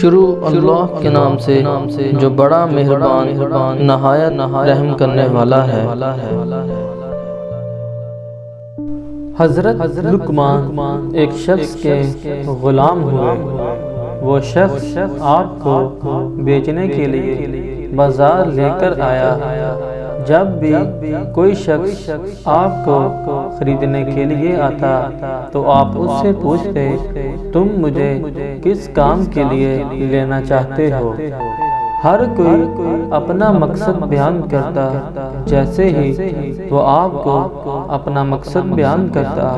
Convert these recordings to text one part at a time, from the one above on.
شروع اللہ کے نام سے جو بڑا مہربان نہایت رحم کرنے والا ہے۔ حضرت لقمان ایک شخص کے غلام ہوئے۔ وہ شخص آپ کو بیچنے کے لیے بازار لے کر آیا۔ جب بھی کوئی شخص آپ کو خریدنے کے لیے آتا تو آپ اس سے پوچھتے، تم مجھے کس کام کے لیے لینا چاہتے ہو؟ ہر کوئی اپنا مقصد بیان کرتا۔ جیسے ہی وہ آپ کو اپنا مقصد بیان کرتا،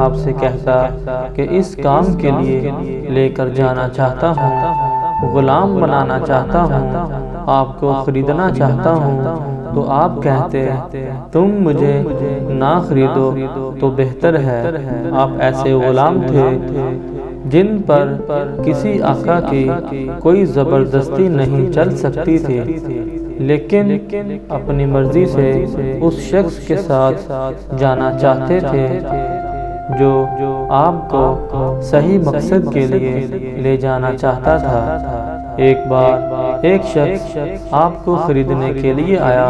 آپ سے کہتا کہ اس کام کے لیے لے کر جانا چاہتا ہوں، غلام بنانا چاہتا ہوں، آپ کو خریدنا چاہتا ہوں۔ تو آپ کہتے، تم مجھے نہ خریدو تو بہتر ہے۔ آپ ایسے غلام تھے جن پر کسی آقا کی کوئی زبردستی نہیں چل سکتی تھی، لیکن اپنی مرضی سے اس شخص کے ساتھ جانا چاہتے تھے جو آپ کو صحیح مقصد کے لیے لے جانا چاہتا تھا۔ ایک بار ایک شخص آپ کو خریدنے کے لیے آیا۔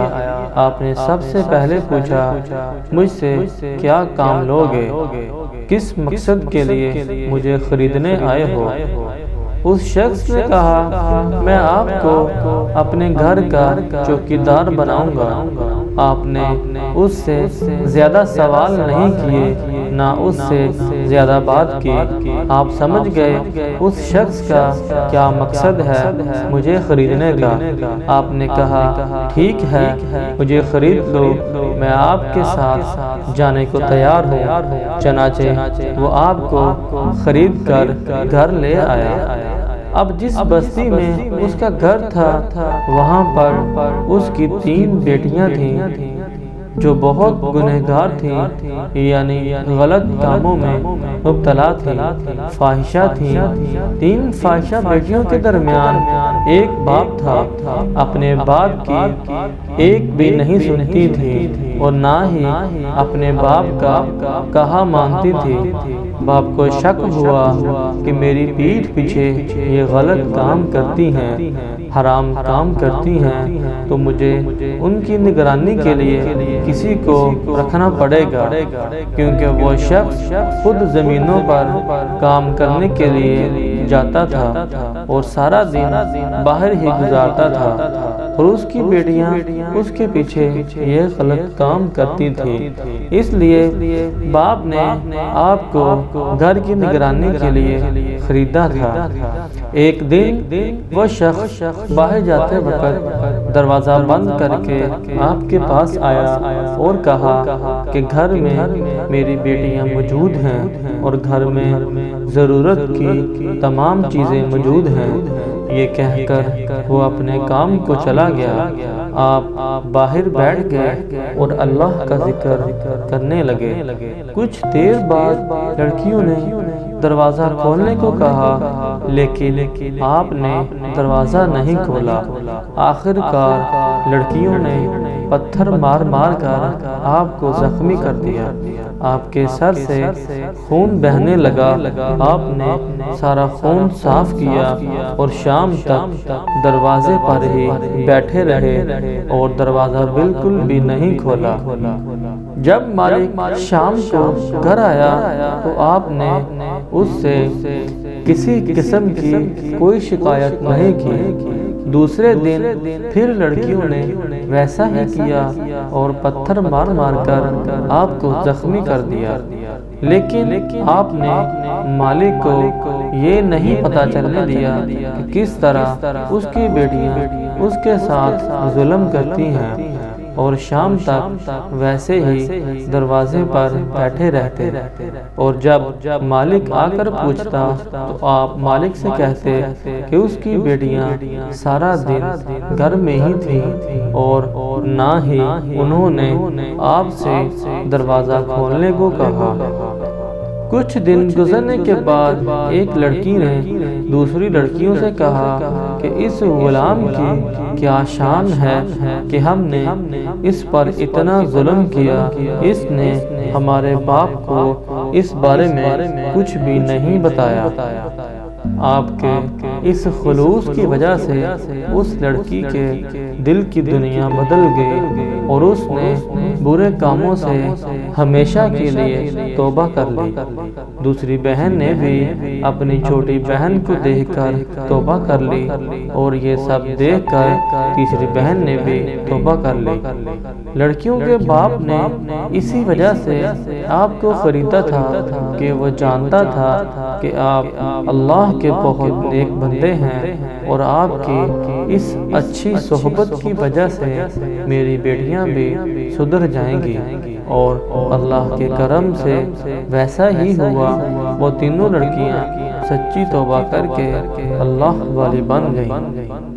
آپ نے سب سے پہلے پوچھا، مجھ سے کیا کام لوگے؟ کس مقصد کے لیے مجھے خریدنے آئے ہو؟ اس شخص نے کہا، میں آپ کو اپنے گھر کا چوکیدار بناؤں گا۔ آپ نے اس سے زیادہ سوال نہیں کیے، نہ اس سے زیادہ بات کی۔ آپ سمجھ گئے اس شخص کا کیا مقصد ہے مجھے خریدنے کا۔ آپ نے کہا، ٹھیک ہے، مجھے خرید لو، میں آپ کے ساتھ جانے کو تیار ہوں۔ چنانچہ وہ آپ کو خرید کر گھر لے آیا۔ اب جس بستی میں اس کا گھر تھا، وہاں پر اس کی 3 بیٹیاں تھیں جو بہت گنہگار تھیں، یعنی غلط کاموں میں مبتلا تھیں، فاحشہ تھیں۔ 3 فاحشہ بیٹیوں کے درمیان ایک باپ تھا۔ اپنے باپ کی ایک بھی نہیں سنتی تھی اور نہ ہی اپنے باپ کا کہا مانتی تھی۔ باپ کو شک ہوا کہ میری پیٹھ پیچھے یہ غلط کام کرتی ہیں، حرام کام کرتی ہیں، تو مجھے ان کی نگرانی کے لیے کسی کو رکھنا پڑے گا، کیونکہ وہ شخص خود زمینوں پر کام کرنے کے لیے جاتا تھا اور سارا دن باہر ہی گزارتا تھا، اور اس کی بیٹیاں اس کے پیچھے یہ غلط کام کرتی تھیں۔ اس لیے باپ نے آپ کو گھر کی نگرانی کے لیے خریدا تھا۔ ایک دن وہ شخص باہر جاتے وقت دروازہ بند کر کے آپ کے پاس آیا اور کہا کہ گھر میں میری بیٹیاں موجود ہیں اور گھر میں ضرورت کی تمام چیزیں موجود ہیں۔ یہ کہہ کر وہ اپنے کام کو چلا گیا۔ آپ باہر بیٹھ گئے اور اللہ کا ذکر کرنے لگے۔ کچھ دیر بعد لڑکیوں نے دروازہ کھولنے کو کہا، لیکن آپ نے دروازہ نہیں کھولا۔ آخر کار لڑکیوں نے پتھر مار مار کر آپ کو زخمی کر دیا۔ آپ کے سر سے خون بہنے لگا۔ آپ نے سارا خون صاف کیا اور شام تک دروازے پر ہی بیٹھے رہے اور دروازہ بالکل بھی نہیں کھولا۔ جب مالک شام کو گھر آیا تو آپ نے اس سے کسی قسم کی کوئی شکایت نہیں کی۔ دوسرے دن پھر لڑکیوں نے ویسا ہی کیا اور پتھر مار مار کر آپ کو زخمی کر دیا، لیکن آپ نے مالک کو یہ نہیں پتہ چلنے دیا کہ کس طرح اس کی بیٹیاں اس کے ساتھ ظلم کرتی ہیں، اور شام تک ویسے ہی دروازے پر بیٹھے رہتے، اور جب مالک آ کر پوچھتا تو آپ مالک سے کہتے کہ اس کی بیٹیاں سارا دن گھر میں ہی تھیں اور نہ ہی انہوں نے آپ سے دروازہ کھولنے کو کہا۔ کچھ دن گزرنے کے بعد ایک لڑکی نے دوسری لڑکیوں سے کہا کہ اس غلام کی کیا شان ہے کہ ہم نے اس پر اتنا ظلم کیا، اس نے ہمارے باپ کو اس بارے میں کچھ بھی نہیں بتایا۔ آپ کے اس خلوص کی وجہ سے اس لڑکی کے دل کی دنیا بدل گئی اور اس نے برے کاموں سے ہمیشہ کے لیے توبہ کر لی۔ دوسری بہن نے بھی اپنی چھوٹی بہن کو دیکھ کر توبہ کر لی اور یہ سب دیکھ کر تیسری بہن نے بھی توبہ کر لی۔ لڑکیوں کے باپ نے اسی وجہ سے آپ کو خریدا تھا کہ وہ جانتا تھا کہ آپ اللہ کے بہت نیک بندے ہیں اور آپ کی اس اچھی صحبت کی وجہ سے میری بیٹیاں بھی سدھر جائیں گی، اور اللہ کے کرم سے ویسا ہی ہوا۔ وہ تینوں لڑکیاں سچی توبہ کر کے اللہ والی بن گئیں۔